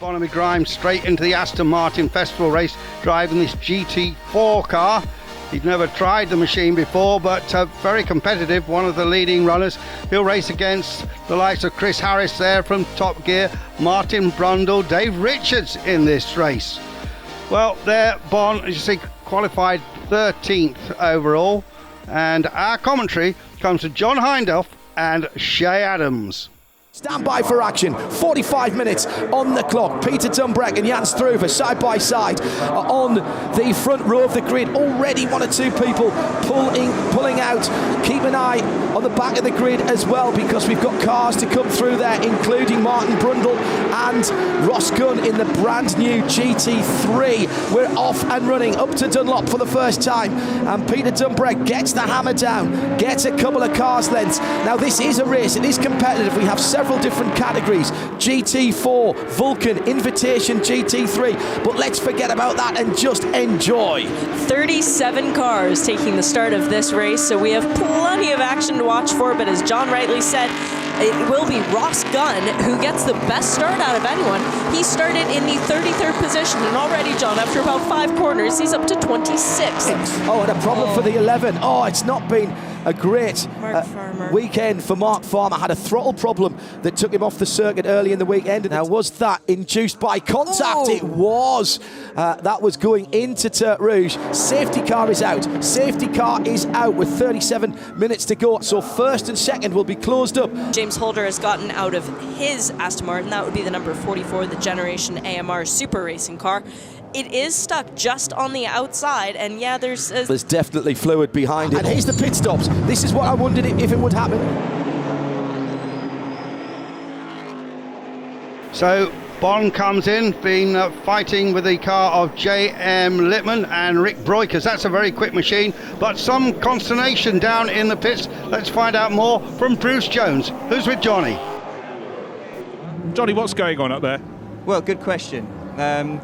Bonamy Grimes straight into the Aston Martin Festival race, driving this GT4 car. He'd never tried the machine before, but very competitive, one of the leading runners. He'll race against the likes of Chris Harris there from Top Gear, Martin Brundle, Dave Richards in this race. Well, there, Bon, as you see, qualified 13th overall, and our commentary comes to John Hindhaugh and Shay Adams. Stand by for action. 45 minutes on the clock. Peter Dumbreck and Jan Struve side by side on the front row of the grid. Already one or two people pulling out. Keep an eye on the back of the grid as well, because we've got cars to come through there, including Martin Brundle and Ross Gunn in the brand new GT3. We're off and running up to Dunlop for the first time, and Peter Dumbreck gets the hammer down, gets a couple of cars lengths. Now this is a race, it is competitive. We have several different categories: GT4, Vulcan, Invitation, GT3, but let's forget about that and just enjoy. 37 cars taking the start of this race, so we have plenty of action to watch for, but as John rightly said, it will be Ross Gunn who gets the best start out of anyone. He started in the 33rd position, and already, John, after about 5 corners, he's up to 26th. Oh, and a problem for the 11. Oh, it's not been a great weekend for Mark Farmer. Had a throttle problem that took him off the circuit early in the weekend. Now, was that induced by contact? Oh. It was. That was going into Tertre Rouge. Safety car is out. Safety car is out with 37 minutes to go. So first and second will be closed up. James Holder has gotten out of his Aston Martin. That would be the number 44, the Generation AMR Super Racing car. It is stuck just on the outside, and yeah, there's definitely fluid behind it. And here's the pit stops. This is what I wondered if it would happen. So Bon comes in, been fighting with the car of J.M. Littman and Rick Broikers. That's a very quick machine, but some consternation down in the pits. Let's find out more from Bruce Jones, who's with Johnny. Johnny, what's going on up there? Well, good question.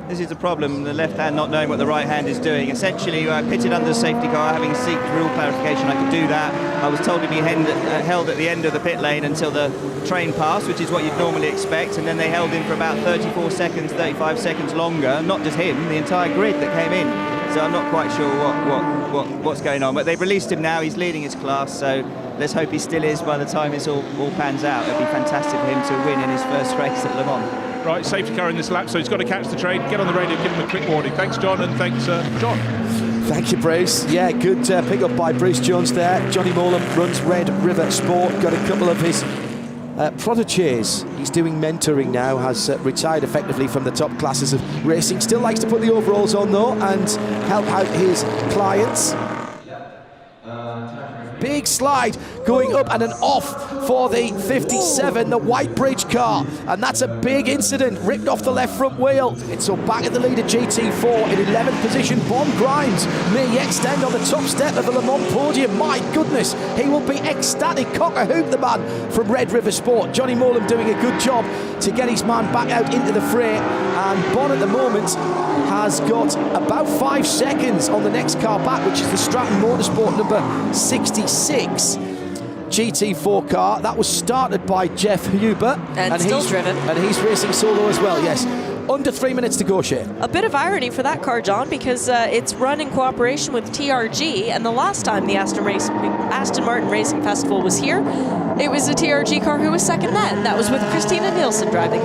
This is the problem, the left hand not knowing what the right hand is doing. Essentially, I pitted under the safety car, having seeked rule clarification I could do that. I was told to be held at the end of the pit lane until the train passed, which is what you'd normally expect, and then they held him for about 34 seconds, 35 seconds longer. Not just him, the entire grid that came in. So I'm not quite sure what's going on, but they've released him now. He's leading his class, so let's hope he still is by the time this all pans out. It'd be fantastic for him to win in his first race at Le Mans. Right, safety car in this lap, so he's got to catch the train. Get on the radio, give him a quick warning. Thanks, John, and thanks, John. Thank you, Bruce. Yeah, good pick up by Bruce Jones there. Johnny Molan runs Red River Sport. Got a couple of his proteges. He's doing mentoring now, has retired effectively from the top classes of racing. Still likes to put the overalls on, though, and help out his clients. Big slide going up and an off for the 57, the White Bridge car, and that's a big incident. Ripped off the left front wheel. It's so back at the lead at GT4 in 11th position. Bon Grimes may yet stand on the top step of the Le Mans podium. My goodness, he will be ecstatic. Cock-a-hoop, the man from Red River Sport. Johnny Molan doing a good job to get his man back out into the fray, and Bon at the moment has got about 5 seconds on the next car back, which is the Stratton Motorsport number 66 GT4 car. That was started by Jeff Huber, and still driven, and he's racing solo as well. Yes, under 3 minutes to go, Shane. A bit of irony for that car, John, because it's run in cooperation with TRG, and the last time the Aston Martin Racing Festival was here, it was a TRG car who was second then. That was with Christina Nielsen driving.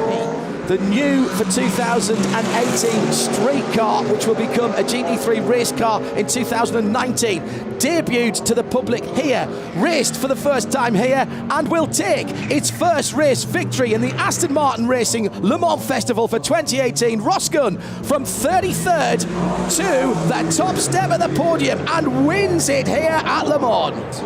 The new for 2018 street car, which will become a GT3 race car in 2019, debuted to the public here, raced for the first time here, and will take its first race victory in the Aston Martin Racing Le Mans Festival for 2018. Ross Gunn from 33rd to the top step of the podium and wins it here at Le Mans.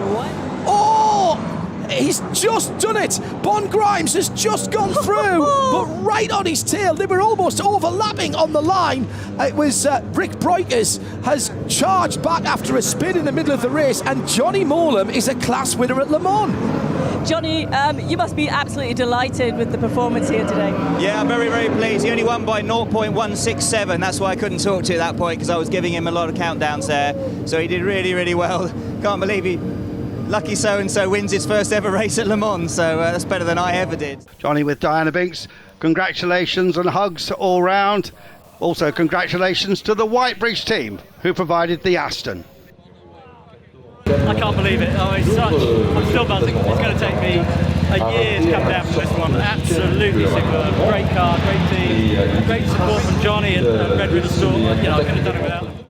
Oh! He's just done it. Bon Grimes has just gone through, but right on his tail. They were almost overlapping on the line. It was Rick Broikers has charged back after a spin in the middle of the race, and Johnny Molan is a class winner at Le Mans. Johnny, you must be absolutely delighted with the performance here today. Yeah, I'm very, very pleased. He only won by 0.167. That's why I couldn't talk to you at that point, because I was giving him a lot of countdowns there. So he did really, really well. Can't believe he lucky so-and-so wins his first ever race at Le Mans, so that's better than I ever did. Johnny with Diana Binks. congratulations and hugs all round. Also, congratulations to the Whitebridge team who provided the Aston. I can't believe it. I'm still buzzing. It's going to take me a year to come down from this one. Absolutely superb. Great car, great team, great support from Johnny and Red River Store. I couldn't have done it without them.